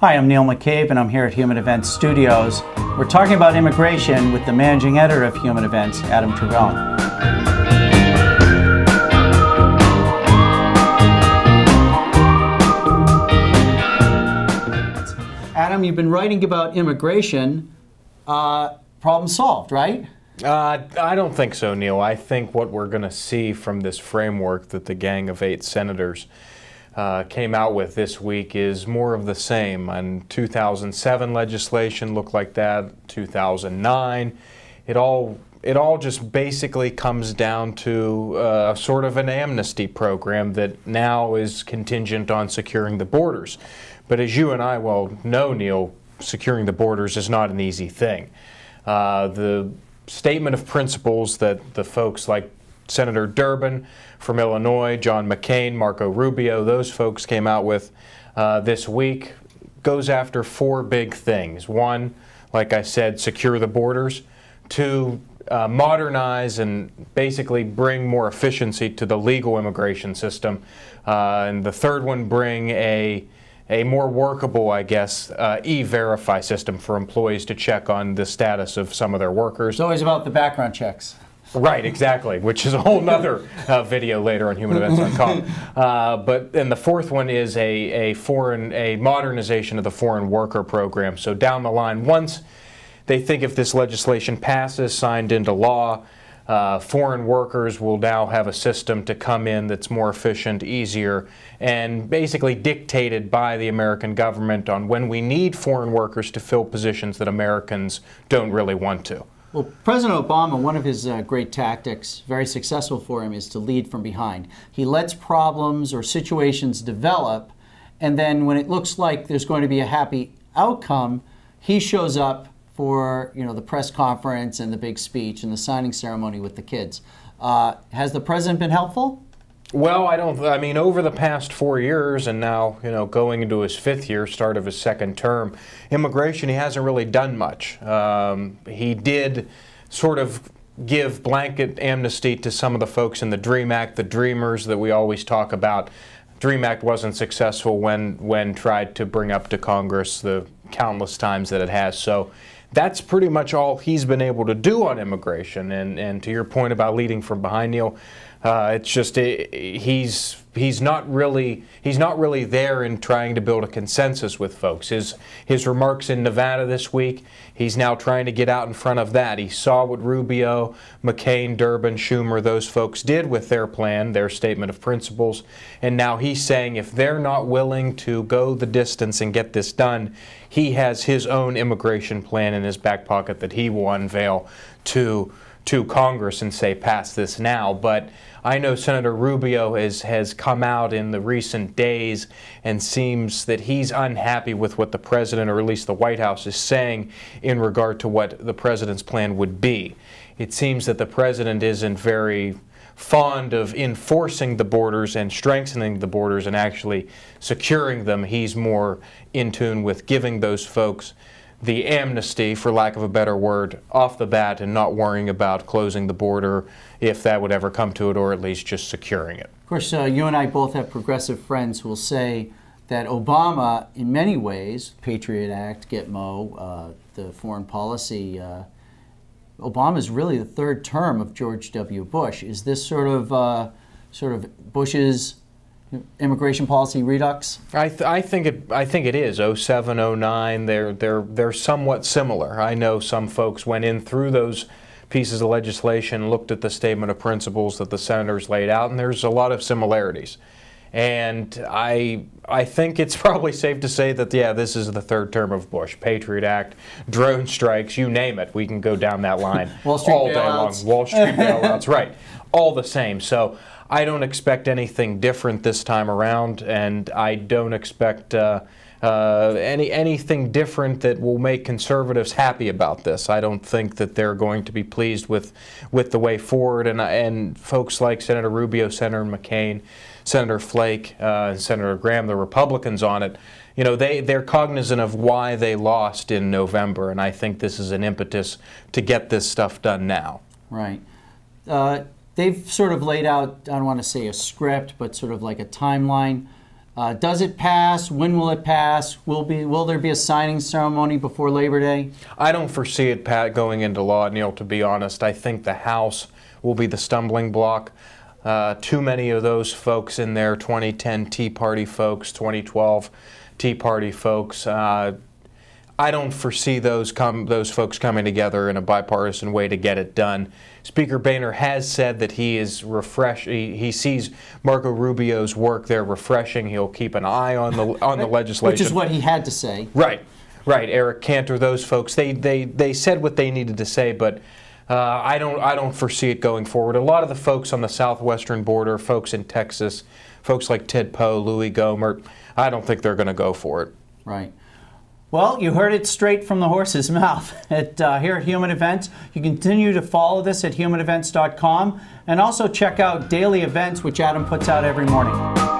Hi, I'm Neil McCabe, and I'm here at Human Events Studios. We're talking about immigration with the managing editor of Human Events, Adam Tragone. Adam, you've been writing about immigration. Problem solved, right? I don't think so, Neil. I think what we're going to see from this framework that the Gang of 8 senators came out with this week is more of the same. And 2007 legislation looked like that, 2009. It all just basically comes down to sort of an amnesty program that now is contingent on securing the borders. But as you and I well know, Neil, securing the borders is not an easy thing. The statement of principles that the folks like Senator Durbin from Illinois, John McCain, Marco Rubio, those folks came out with this week goes after 4 big things. 1, like I said, secure the borders. 2, modernize and basically bring more efficiency to the legal immigration system. And the 3rd one, bring a more workable, I guess, e-verify system for employees to check on the status of some of their workers. It's always about the background checks. Right, exactly, which is a whole nother video later on humanevents.com. And the 4th one is a modernization of the foreign worker program. So down the line, once they think if this legislation passes, signed into law, foreign workers will now have a system to come in that's more efficient, easier, and basically dictated by the American government on when we need foreign workers to fill positions that Americans don't really want to. Well, President Obama, one of his great tactics, very successful for him, is to lead from behind. He lets problems or situations develop, and then when it looks like there's going to be a happy outcome, he shows up for the press conference and the big speech and the signing ceremony with the kids. Has the president been helpful? Well, I mean, over the past 4 years and now, going into his 5th year, start of his 2nd term, immigration, he hasn't really done much. He did sort of give blanket amnesty to some of the folks in the DREAM Act, the Dreamers that we always talk about. DREAM Act wasn't successful when tried to bring up to Congress the countless times that it has. So that's pretty much all he's been able to do on immigration. And to your point about leading from behind, Neil, it's just he's not really there in trying to build a consensus with folks. His remarks in Nevada this week, he's now trying to get out in front of that. He saw what Rubio, McCain, Durbin, Schumer, those folks did with their plan, their statement of principles, and now he's saying if they're not willing to go the distance and get this done, he has his own immigration plan in his back pocket that he will unveil to Congress and say, pass this now. But I know Senator Rubio has come out in the recent days and seems that he's unhappy with what the president, or at least the White House, is saying in regard to what the president's plan would be. It seems that the president isn't very fond of enforcing the borders and strengthening the borders and actually securing them. He's more in tune with giving those folks the amnesty, for lack of a better word, off the bat and not worrying about closing the border if that would ever come to it, or at least just securing it. Of course, you and I both have progressive friends who will say that Obama, in many ways, Patriot Act, Gitmo, the foreign policy, Obama is really the 3rd term of George W. Bush. Is this sort of Bush's immigration policy redux? I think it is. 07, 09, they're somewhat similar. I know some folks went in through those pieces of legislation, looked at the statement of principles that the senators laid out, and there's a lot of similarities. And I think it's probably safe to say that, yeah, this is the 3rd term of Bush. Patriot Act, drone strikes, you name it. We can go down that line Wall Street all day bailouts. long. Wall Street bailouts, right. All the same. So I don't expect anything different this time around, and I don't expect anything different that will make conservatives happy about this. I don't think that they're going to be pleased with the way forward, and folks like Senator Rubio, Senator McCain, Senator Flake, and Senator Graham, the Republicans on it, they're cognizant of why they lost in November, and I think this is an impetus to get this stuff done now. Right. They've sort of laid out, I don't want to say a script, but sort of like a timeline. Does it pass? When will it pass? Will there be a signing ceremony before Labor Day? I don't foresee it, Pat, going into law, Neil, to be honest. I think the House will be the stumbling block. Too many of those folks in there, 2010 Tea Party folks, 2012 Tea Party folks. I don't foresee those folks coming together in a bipartisan way to get it done. Speaker Boehner has said that he is he sees Marco Rubio's work there refreshing. He'll keep an eye on the legislation, which is what he had to say. Right. Eric Cantor, those folks, they said what they needed to say, but I don't foresee it going forward. A lot of the folks on the southwestern border, folks in Texas, folks like Ted Poe, Louis Gohmert, I don't think they're going to go for it. Right. Well, you heard it straight from the horse's mouth here at Human Events. You continue to follow this at humanevents.com and also check out daily events, which Adam puts out every morning.